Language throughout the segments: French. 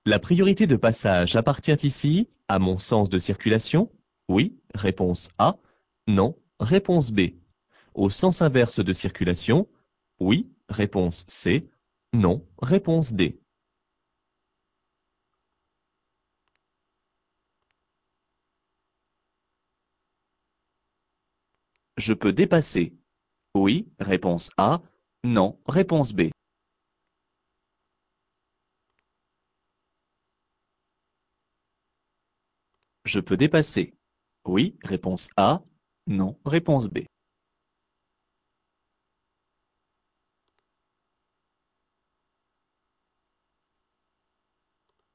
La priorité de passage appartient ici à mon sens de circulation? Oui, réponse A. Non, réponse B. Au sens inverse de circulation? Oui, réponse C. Non, réponse D. Je peux dépasser. Oui, réponse A. Non, réponse B. Je peux dépasser. Oui, réponse A. Non, réponse B.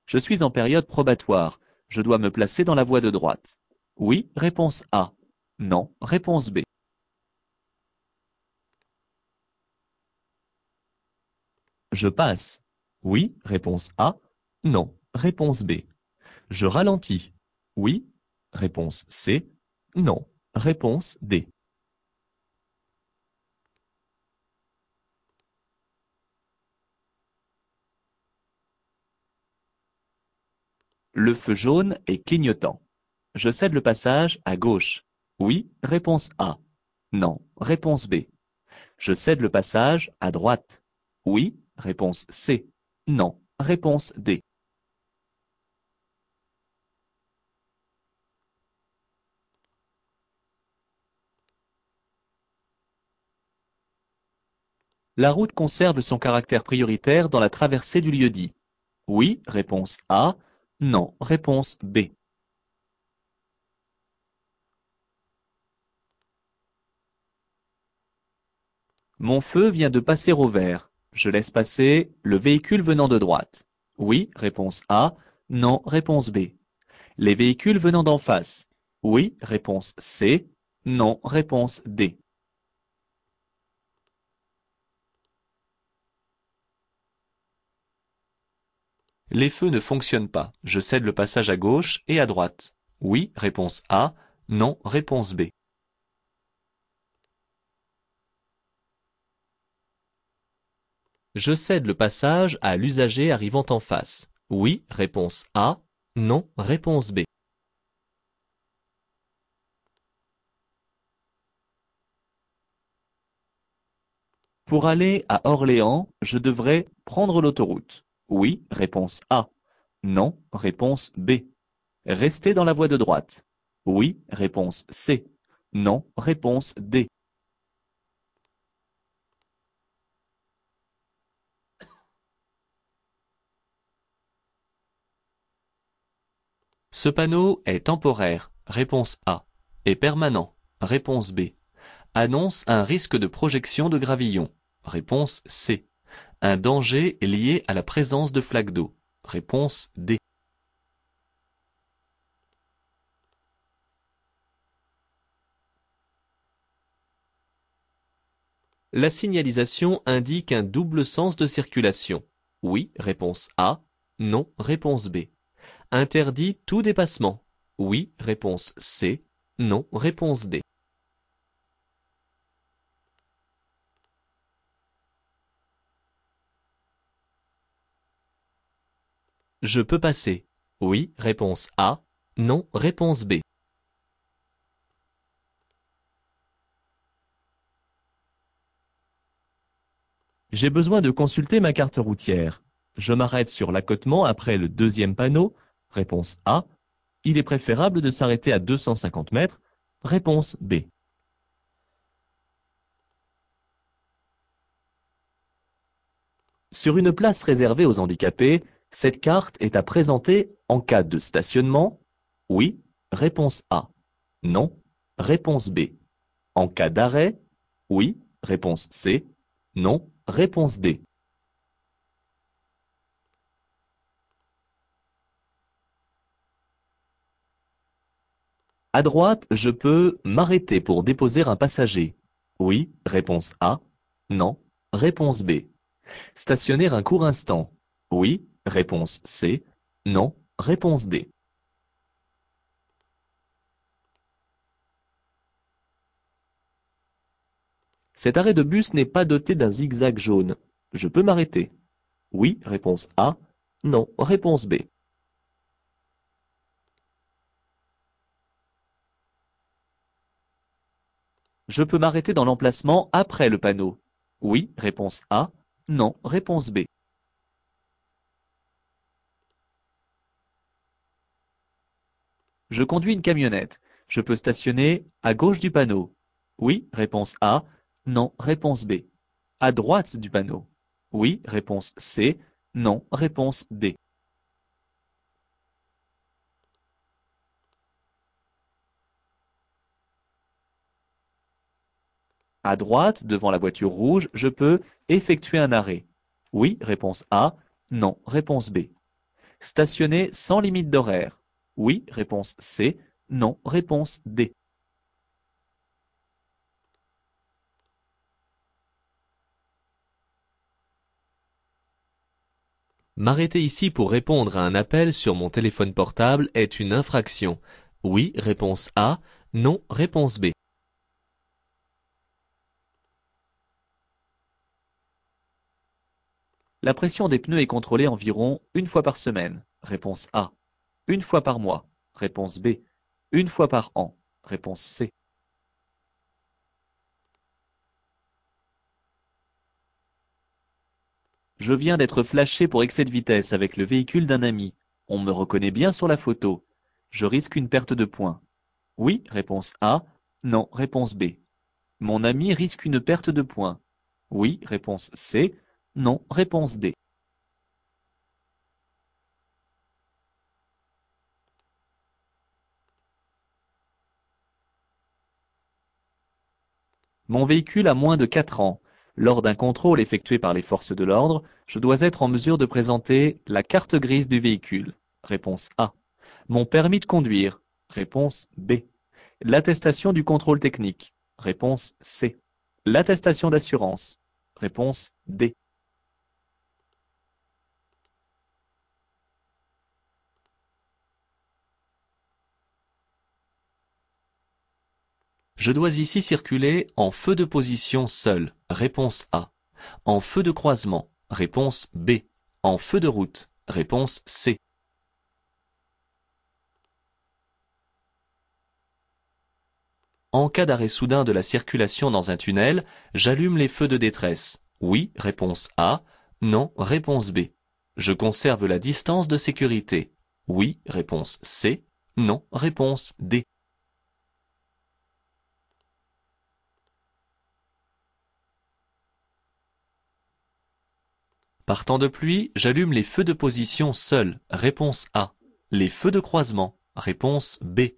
Je suis en période probatoire. Je dois me placer dans la voie de droite. Oui, réponse A. Non, réponse B. Je passe. Oui, réponse A. Non, réponse B. Je ralentis. Oui, réponse C. Non, réponse D. Le feu jaune est clignotant. Je cède le passage à gauche. Oui, réponse A. Non, réponse B. Je cède le passage à droite. Oui, réponse C. Non, réponse D. La route conserve son caractère prioritaire dans la traversée du lieu-dit. Oui, réponse A. Non, réponse B. Mon feu vient de passer au vert. Je laisse passer le véhicule venant de droite. Oui, réponse A. Non, réponse B. Les véhicules venant d'en face. Oui, réponse C. Non, réponse D. Les feux ne fonctionnent pas. Je cède le passage à gauche et à droite. Oui, réponse A. Non, réponse B. Je cède le passage à l'usager arrivant en face. Oui, réponse A. Non, réponse B. Pour aller à Orléans, je devrais prendre l'autoroute. Oui, réponse A. Non, réponse B. Rester dans la voie de droite. Oui, réponse C. Non, réponse D. Ce panneau est temporaire. Réponse A. Et permanent. Réponse B. Annonce un risque de projection de gravillon. Réponse C. Un danger lié à la présence de flaques d'eau. Réponse D. La signalisation indique un double sens de circulation. Oui, réponse A. Non, réponse B. Interdit tout dépassement. Oui, réponse C. Non, réponse D. Je peux passer. Oui, réponse A. Non, réponse B. J'ai besoin de consulter ma carte routière. Je m'arrête sur l'accotement après le deuxième panneau. Réponse A. Il est préférable de s'arrêter à 250 mètres. Réponse B. Sur une place réservée aux handicapés, cette carte est à présenter en cas de stationnement. Oui, réponse A. Non, réponse B. En cas d'arrêt. Oui, réponse C. Non, réponse D. À droite, je peux m'arrêter pour déposer un passager. Oui, réponse A. Non, réponse B. Stationner un court instant. Oui, réponse C. Non, réponse D. Cet arrêt de bus n'est pas doté d'un zigzag jaune. Je peux m'arrêter. Oui, réponse A. Non, réponse B. Je peux m'arrêter dans l'emplacement après le panneau. Oui, réponse A. Non, réponse B. Je conduis une camionnette. Je peux stationner à gauche du panneau. Oui, réponse A. Non, réponse B. À droite du panneau. Oui, réponse C. Non, réponse D. À droite, devant la voiture rouge, je peux effectuer un arrêt. Oui, réponse A. Non, réponse B. Stationner sans limite d'horaire. Oui, réponse C. Non, réponse D. M'arrêter ici pour répondre à un appel sur mon téléphone portable est une infraction. Oui, réponse A. Non, réponse B. La pression des pneus est contrôlée environ une fois par semaine. Réponse A. Une fois par mois. Réponse B. Une fois par an. Réponse C. Je viens d'être flashé pour excès de vitesse avec le véhicule d'un ami. On me reconnaît bien sur la photo. Je risque une perte de points. Oui, réponse A. Non, réponse B. Mon ami risque une perte de points. Oui, réponse C. Non, réponse D. Mon véhicule a moins de 4 ans. Lors d'un contrôle effectué par les forces de l'ordre, je dois être en mesure de présenter la carte grise du véhicule. Réponse A. Mon permis de conduire. Réponse B. L'attestation du contrôle technique. Réponse C. L'attestation d'assurance. Réponse D. Je dois ici circuler en feu de position seul. Réponse A. En feu de croisement. Réponse B. En feu de route. Réponse C. En cas d'arrêt soudain de la circulation dans un tunnel, j'allume les feux de détresse. Oui, réponse A. Non, réponse B. Je conserve la distance de sécurité. Oui, réponse C. Non, réponse D. Par temps de pluie, j'allume les feux de position seuls. Réponse A. Les feux de croisement. Réponse B.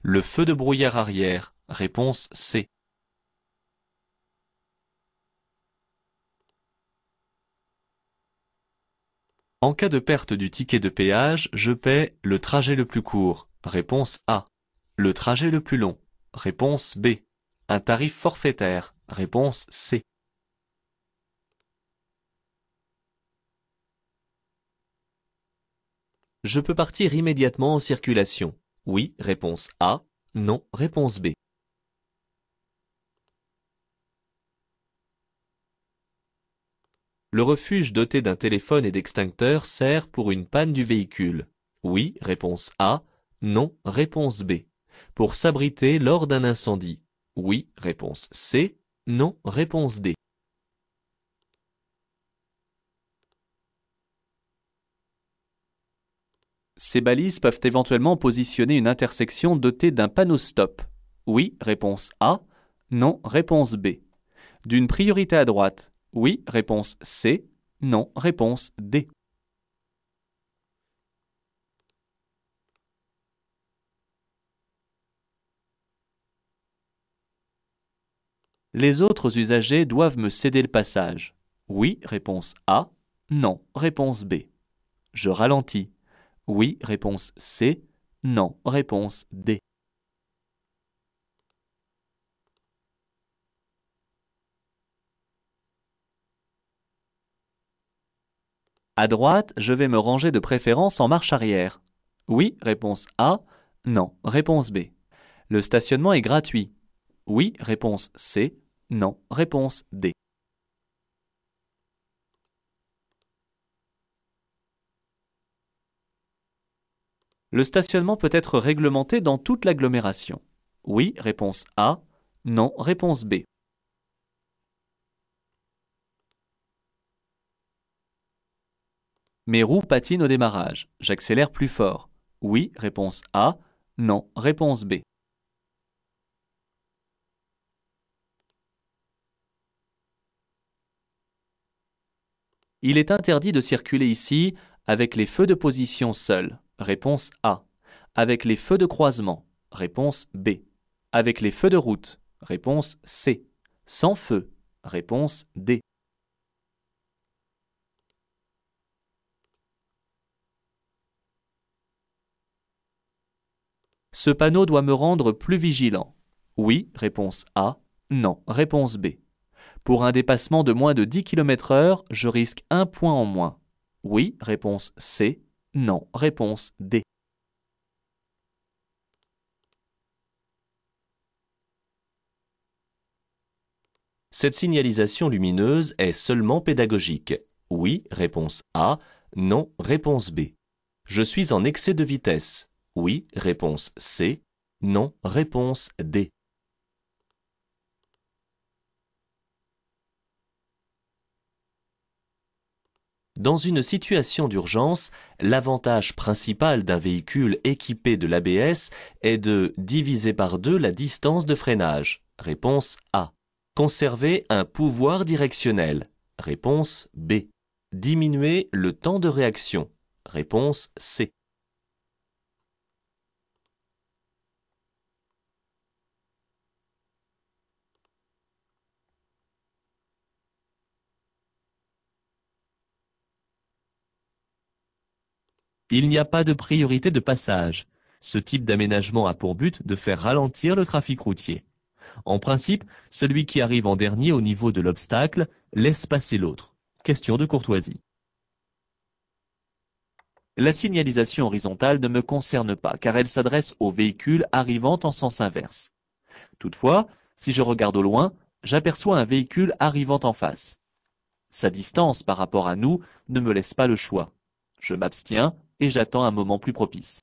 Le feu de brouillard arrière. Réponse C. En cas de perte du ticket de péage, je paie le trajet le plus court. Réponse A. Le trajet le plus long. Réponse B. Un tarif forfaitaire. Réponse C. Je peux partir immédiatement en circulation. Oui, réponse A. Non, réponse B. Le refuge doté d'un téléphone et d'extincteur sert pour une panne du véhicule. Oui, réponse A. Non, réponse B. Pour s'abriter lors d'un incendie. Oui, réponse C. Non, réponse D. Ces balises peuvent éventuellement positionner une intersection dotée d'un panneau stop. Oui, réponse A. Non, réponse B. D'une priorité à droite. Oui, réponse C. Non, réponse D. Les autres usagers doivent me céder le passage. Oui, réponse A. Non, réponse B. Je ralentis. Oui, réponse C. Non, réponse D. À droite, je vais me ranger de préférence en marche arrière. Oui, réponse A. Non, réponse B. Le stationnement est gratuit. Oui, réponse C. Non, réponse D. Le stationnement peut être réglementé dans toute l'agglomération. Oui, réponse A. Non, réponse B. Mes roues patinent au démarrage. J'accélère plus fort. Oui, réponse A. Non, réponse B. Il est interdit de circuler ici avec les feux de position seuls. Réponse A. Avec les feux de croisement. Réponse B. Avec les feux de route. Réponse C. Sans feu. Réponse D. Ce panneau doit me rendre plus vigilant. Oui, réponse A. Non, réponse B. Pour un dépassement de moins de 10 km/h, je risque un point en moins. Oui, réponse C. Non, réponse D. Cette signalisation lumineuse est seulement pédagogique. Oui, réponse A. Non, réponse B. Je suis en excès de vitesse. Oui, réponse C. Non, réponse D. Dans une situation d'urgence, l'avantage principal d'un véhicule équipé de l'ABS est de diviser par 2 la distance de freinage. Réponse A. Conserver un pouvoir directionnel. Réponse B. Diminuer le temps de réaction. Réponse C. Il n'y a pas de priorité de passage. Ce type d'aménagement a pour but de faire ralentir le trafic routier. En principe, celui qui arrive en dernier au niveau de l'obstacle laisse passer l'autre. Question de courtoisie. La signalisation horizontale ne me concerne pas car elle s'adresse aux véhicules arrivant en sens inverse. Toutefois, si je regarde au loin, j'aperçois un véhicule arrivant en face. Sa distance par rapport à nous ne me laisse pas le choix. Je m'abstiens et j'attends un moment plus propice.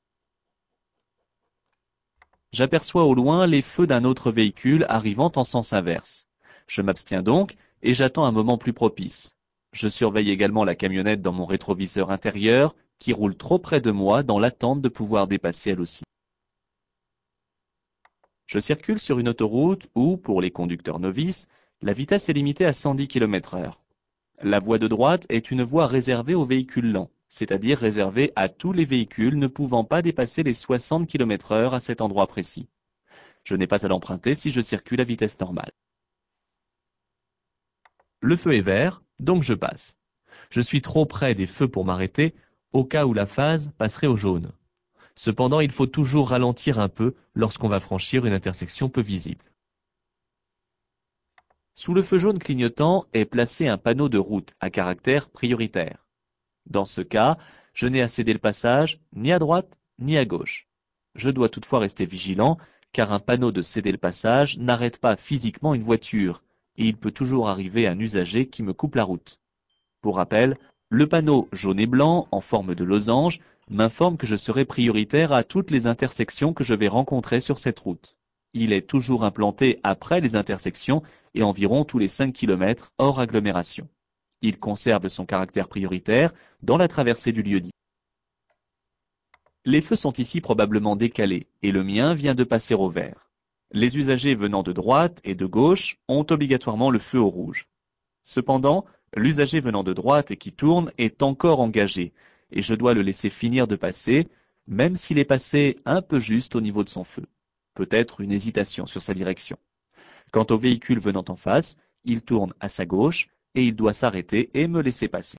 J'aperçois au loin les feux d'un autre véhicule arrivant en sens inverse. Je m'abstiens donc et j'attends un moment plus propice. Je surveille également la camionnette dans mon rétroviseur intérieur qui roule trop près de moi dans l'attente de pouvoir dépasser elle aussi. Je circule sur une autoroute où, pour les conducteurs novices, la vitesse est limitée à 110 km/h. La voie de droite est une voie réservée aux véhicules lents, c'est-à-dire réservée à tous les véhicules ne pouvant pas dépasser les 60 km/h à cet endroit précis. Je n'ai pas à l'emprunter si je circule à vitesse normale. Le feu est vert, donc je passe. Je suis trop près des feux pour m'arrêter, au cas où la phase passerait au jaune. Cependant, il faut toujours ralentir un peu lorsqu'on va franchir une intersection peu visible. Sous le feu jaune clignotant est placé un panneau de route à caractère prioritaire. Dans ce cas, je n'ai à céder le passage ni à droite ni à gauche. Je dois toutefois rester vigilant, car un panneau de céder le passage n'arrête pas physiquement une voiture, et il peut toujours arriver un usager qui me coupe la route. Pour rappel, le panneau jaune et blanc, en forme de losange, m'informe que je serai prioritaire à toutes les intersections que je vais rencontrer sur cette route. Il est toujours implanté après les intersections et environ tous les 5 km hors agglomération. Il conserve son caractère prioritaire dans la traversée du lieu-dit. Les feux sont ici probablement décalés et le mien vient de passer au vert. Les usagers venant de droite et de gauche ont obligatoirement le feu au rouge. Cependant, l'usager venant de droite et qui tourne est encore engagé et je dois le laisser finir de passer, même s'il est passé un peu juste au niveau de son feu. Peut-être une hésitation sur sa direction. Quant au véhicule venant en face, il tourne à sa gauche et il doit s'arrêter et me laisser passer.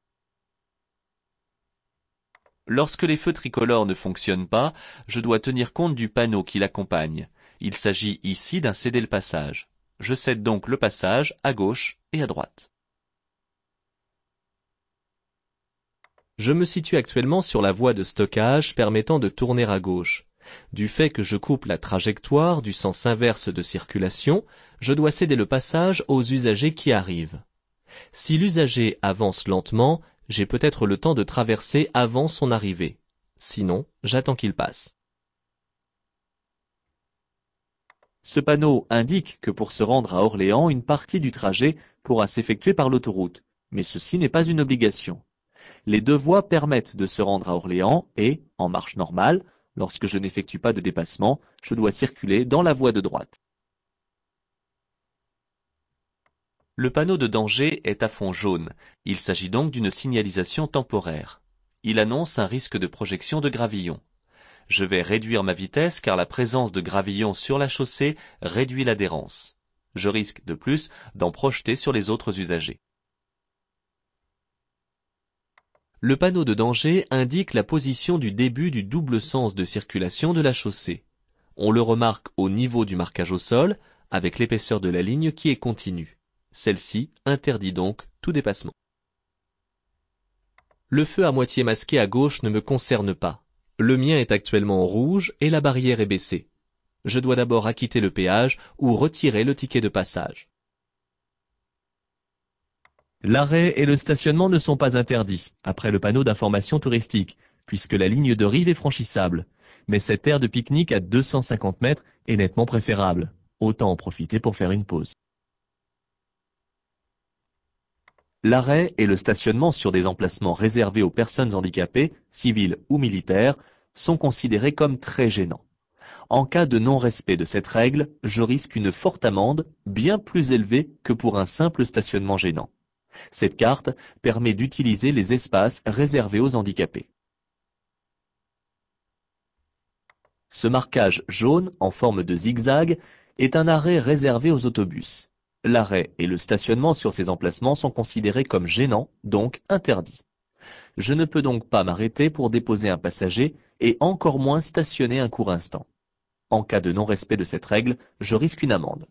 Lorsque les feux tricolores ne fonctionnent pas, je dois tenir compte du panneau qui l'accompagne. Il s'agit ici d'un céder le passage. Je cède donc le passage à gauche et à droite. Je me situe actuellement sur la voie de stockage permettant de tourner à gauche. Du fait que je coupe la trajectoire du sens inverse de circulation, je dois céder le passage aux usagers qui arrivent. Si l'usager avance lentement, j'ai peut-être le temps de traverser avant son arrivée. sinon j'attends qu'il passe. Ce panneau indique que pour se rendre à Orléans, une partie du trajet pourra s'effectuer par l'autoroute, mais ceci n'est pas une obligation. Les deux voies permettent de se rendre à Orléans et, en marche normale, lorsque je n'effectue pas de dépassement, je dois circuler dans la voie de droite. Le panneau de danger est à fond jaune. Il s'agit donc d'une signalisation temporaire. Il annonce un risque de projection de gravillon. Je vais réduire ma vitesse car la présence de gravillons sur la chaussée réduit l'adhérence. Je risque de plus d'en projeter sur les autres usagers. Le panneau de danger indique la position du début du double sens de circulation de la chaussée. On le remarque au niveau du marquage au sol, avec l'épaisseur de la ligne qui est continue. Celle-ci interdit donc tout dépassement. Le feu à moitié masqué à gauche ne me concerne pas. Le mien est actuellement en rouge et la barrière est baissée. Je dois d'abord acquitter le péage ou retirer le ticket de passage. L'arrêt et le stationnement ne sont pas interdits, après le panneau d'information touristique, puisque la ligne de rive est franchissable. Mais cette aire de pique-nique à 250 mètres est nettement préférable. Autant en profiter pour faire une pause. L'arrêt et le stationnement sur des emplacements réservés aux personnes handicapées, civiles ou militaires, sont considérés comme très gênants. En cas de non-respect de cette règle, je risque une forte amende, bien plus élevée que pour un simple stationnement gênant. Cette carte permet d'utiliser les espaces réservés aux handicapés. Ce marquage jaune en forme de zigzag est un arrêt réservé aux autobus. L'arrêt et le stationnement sur ces emplacements sont considérés comme gênants, donc interdits. Je ne peux donc pas m'arrêter pour déposer un passager et encore moins stationner un court instant. En cas de non-respect de cette règle, je risque une amende.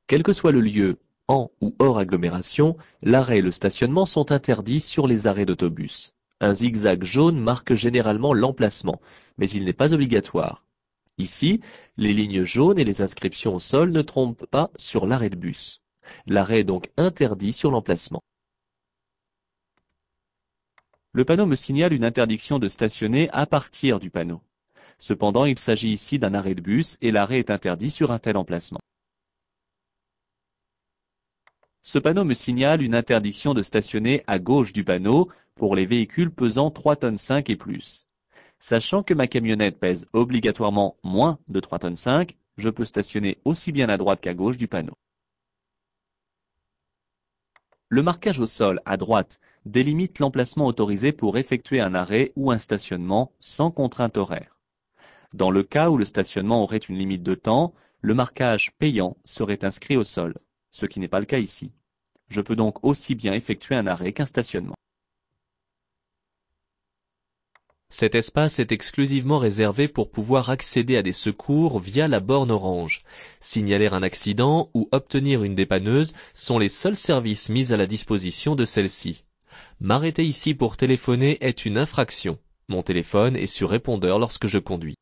Quel que soit le lieu, en ou hors agglomération, l'arrêt et le stationnement sont interdits sur les arrêts d'autobus. Un zigzag jaune marque généralement l'emplacement, mais il n'est pas obligatoire. Ici, les lignes jaunes et les inscriptions au sol ne trompent pas sur l'arrêt de bus. L'arrêt est donc interdit sur l'emplacement. Le panneau me signale une interdiction de stationner à partir du panneau. Cependant, il s'agit ici d'un arrêt de bus et l'arrêt est interdit sur un tel emplacement. Ce panneau me signale une interdiction de stationner à gauche du panneau pour les véhicules pesant 3,5 tonnes et plus. Sachant que ma camionnette pèse obligatoirement moins de 3,5 tonnes, je peux stationner aussi bien à droite qu'à gauche du panneau. Le marquage au sol à droite délimite l'emplacement autorisé pour effectuer un arrêt ou un stationnement sans contrainte horaire. Dans le cas où le stationnement aurait une limite de temps, le marquage payant serait inscrit au sol, ce qui n'est pas le cas ici. Je peux donc aussi bien effectuer un arrêt qu'un stationnement. Cet espace est exclusivement réservé pour pouvoir accéder à des secours via la borne orange. Signaler un accident ou obtenir une dépanneuse sont les seuls services mis à la disposition de celle-ci. M'arrêter ici pour téléphoner est une infraction. Mon téléphone est sur répondeur lorsque je conduis.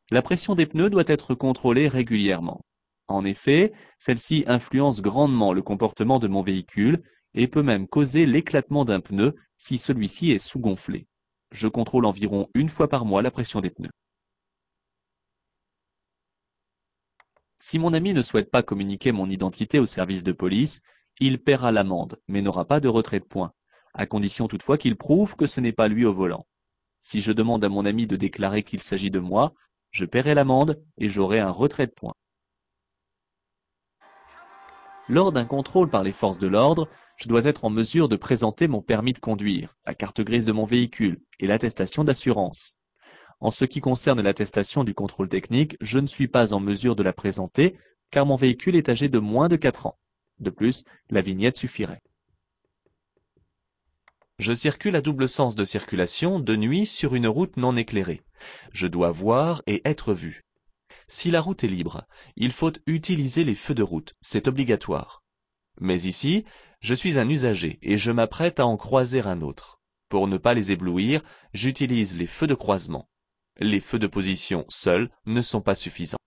La pression des pneus doit être contrôlée régulièrement. En effet, celle-ci influence grandement le comportement de mon véhicule et peut même causer l'éclatement d'un pneu si celui-ci est sous-gonflé. Je contrôle environ une fois par mois la pression des pneus. Si mon ami ne souhaite pas communiquer mon identité au service de police, il paiera l'amende, mais n'aura pas de retrait de points, à condition toutefois qu'il prouve que ce n'est pas lui au volant. Si je demande à mon ami de déclarer qu'il s'agit de moi, je paierai l'amende et j'aurai un retrait de points. Lors d'un contrôle par les forces de l'ordre, je dois être en mesure de présenter mon permis de conduire, la carte grise de mon véhicule et l'attestation d'assurance. En ce qui concerne l'attestation du contrôle technique, je ne suis pas en mesure de la présenter car mon véhicule est âgé de moins de 4 ans. De plus, la vignette suffirait. Je circule à double sens de circulation de nuit sur une route non éclairée. Je dois voir et être vu. Si la route est libre, il faut utiliser les feux de route, c'est obligatoire. Mais ici, je suis un usager et je m'apprête à en croiser un autre. Pour ne pas les éblouir, j'utilise les feux de croisement. Les feux de position seuls ne sont pas suffisants.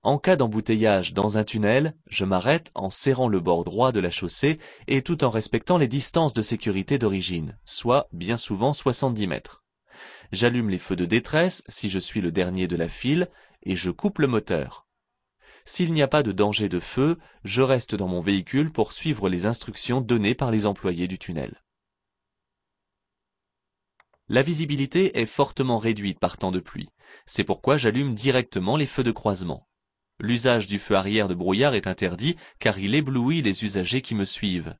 En cas d'embouteillage dans un tunnel, je m'arrête en serrant le bord droit de la chaussée et tout en respectant les distances de sécurité d'origine, soit bien souvent 70 mètres. J'allume les feux de détresse si je suis le dernier de la file et je coupe le moteur. S'il n'y a pas de danger de feu, je reste dans mon véhicule pour suivre les instructions données par les employés du tunnel. La visibilité est fortement réduite par temps de pluie. C'est pourquoi j'allume directement les feux de croisement. L'usage du feu arrière de brouillard est interdit car il éblouit les usagers qui me suivent.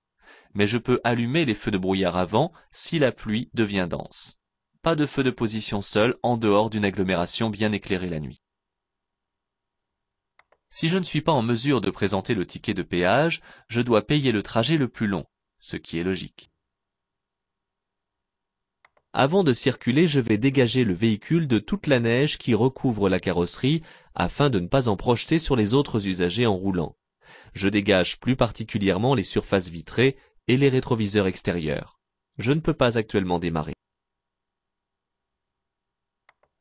Mais je peux allumer les feux de brouillard avant si la pluie devient dense. Pas de feu de position seul en dehors d'une agglomération bien éclairée la nuit. Si je ne suis pas en mesure de présenter le ticket de péage, je dois payer le trajet le plus long, ce qui est logique. Avant de circuler, je vais dégager le véhicule de toute la neige qui recouvre la carrosserie afin de ne pas en projeter sur les autres usagers en roulant. Je dégage plus particulièrement les surfaces vitrées et les rétroviseurs extérieurs. Je ne peux pas actuellement démarrer.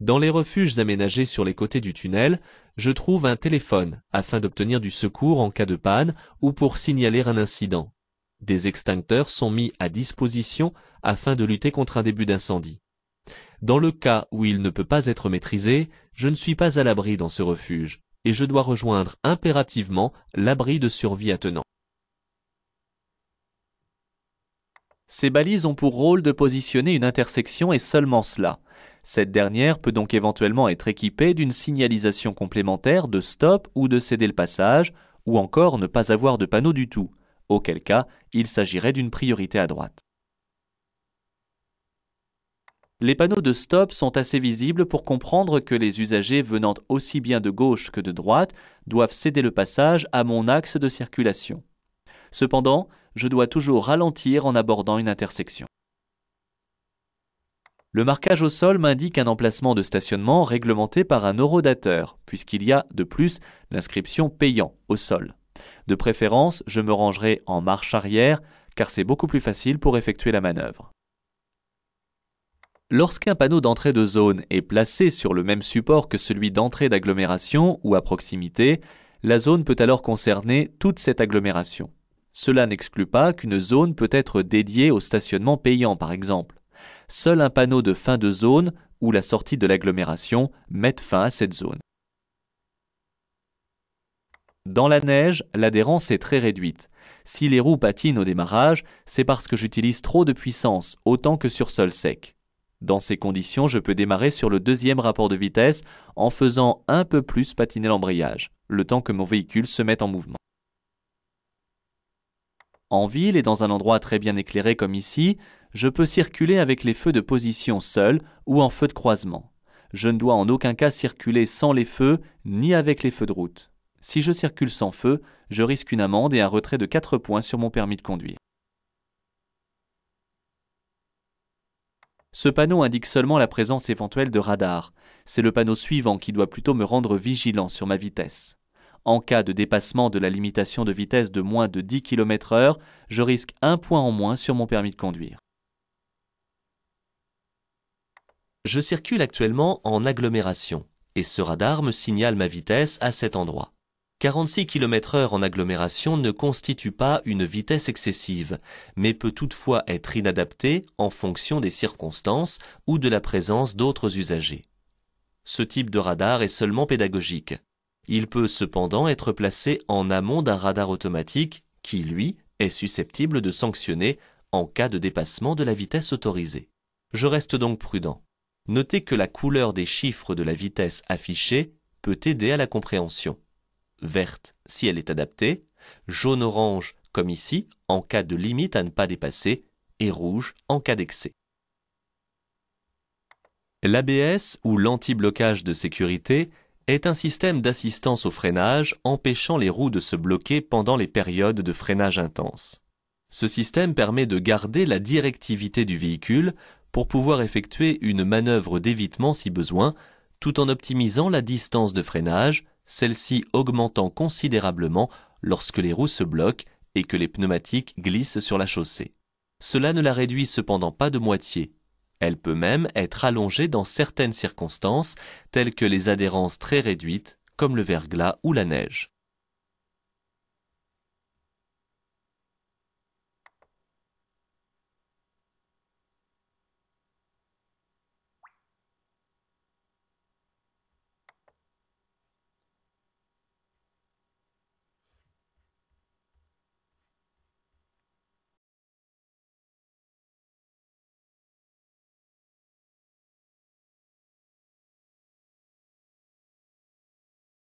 Dans les refuges aménagés sur les côtés du tunnel, je trouve un téléphone afin d'obtenir du secours en cas de panne ou pour signaler un incident. Des extincteurs sont mis à disposition afin de lutter contre un début d'incendie. Dans le cas où il ne peut pas être maîtrisé, je ne suis pas à l'abri dans ce refuge et je dois rejoindre impérativement l'abri de survie attenant. Ces balises ont pour rôle de positionner une intersection et seulement cela. Cette dernière peut donc éventuellement être équipée d'une signalisation complémentaire de stop ou de céder le passage, ou encore ne pas avoir de panneau du tout, auquel cas il s'agirait d'une priorité à droite. Les panneaux de stop sont assez visibles pour comprendre que les usagers venant aussi bien de gauche que de droite doivent céder le passage à mon axe de circulation. Cependant, je dois toujours ralentir en abordant une intersection. Le marquage au sol m'indique un emplacement de stationnement réglementé par un horodateur, puisqu'il y a de plus l'inscription payant au sol. De préférence, je me rangerai en marche arrière, car c'est beaucoup plus facile pour effectuer la manœuvre. Lorsqu'un panneau d'entrée de zone est placé sur le même support que celui d'entrée d'agglomération ou à proximité, la zone peut alors concerner toute cette agglomération. Cela n'exclut pas qu'une zone peut être dédiée au stationnement payant, par exemple. Seul un panneau de fin de zone ou la sortie de l'agglomération mette fin à cette zone. Dans la neige, l'adhérence est très réduite. Si les roues patinent au démarrage, c'est parce que j'utilise trop de puissance, autant que sur sol sec. Dans ces conditions, je peux démarrer sur le deuxième rapport de vitesse en faisant un peu plus patiner l'embrayage, le temps que mon véhicule se mette en mouvement. En ville et dans un endroit très bien éclairé comme ici, je peux circuler avec les feux de position seuls ou en feu de croisement. Je ne dois en aucun cas circuler sans les feux ni avec les feux de route. Si je circule sans feu, je risque une amende et un retrait de 4 points sur mon permis de conduire. Ce panneau indique seulement la présence éventuelle de radars. C'est le panneau suivant qui doit plutôt me rendre vigilant sur ma vitesse. En cas de dépassement de la limitation de vitesse de moins de 10 km/h, je risque 1 point en moins sur mon permis de conduire. Je circule actuellement en agglomération et ce radar me signale ma vitesse à cet endroit. 46 km/h en agglomération ne constitue pas une vitesse excessive, mais peut toutefois être inadaptée en fonction des circonstances ou de la présence d'autres usagers. Ce type de radar est seulement pédagogique. Il peut cependant être placé en amont d'un radar automatique qui, lui, est susceptible de sanctionner en cas de dépassement de la vitesse autorisée. Je reste donc prudent. Notez que la couleur des chiffres de la vitesse affichée peut aider à la compréhension. Verte si elle est adaptée, jaune-orange comme ici en cas de limite à ne pas dépasser et rouge en cas d'excès. L'ABS ou l'anti-blocage de sécurité est un système d'assistance au freinage empêchant les roues de se bloquer pendant les périodes de freinage intense. Ce système permet de garder la directivité du véhicule pour pouvoir effectuer une manœuvre d'évitement si besoin, tout en optimisant la distance de freinage, celle-ci augmentant considérablement lorsque les roues se bloquent et que les pneumatiques glissent sur la chaussée. Cela ne la réduit cependant pas de moitié. Elle peut même être allongée dans certaines circonstances, telles que les adhérences très réduites, comme le verglas ou la neige.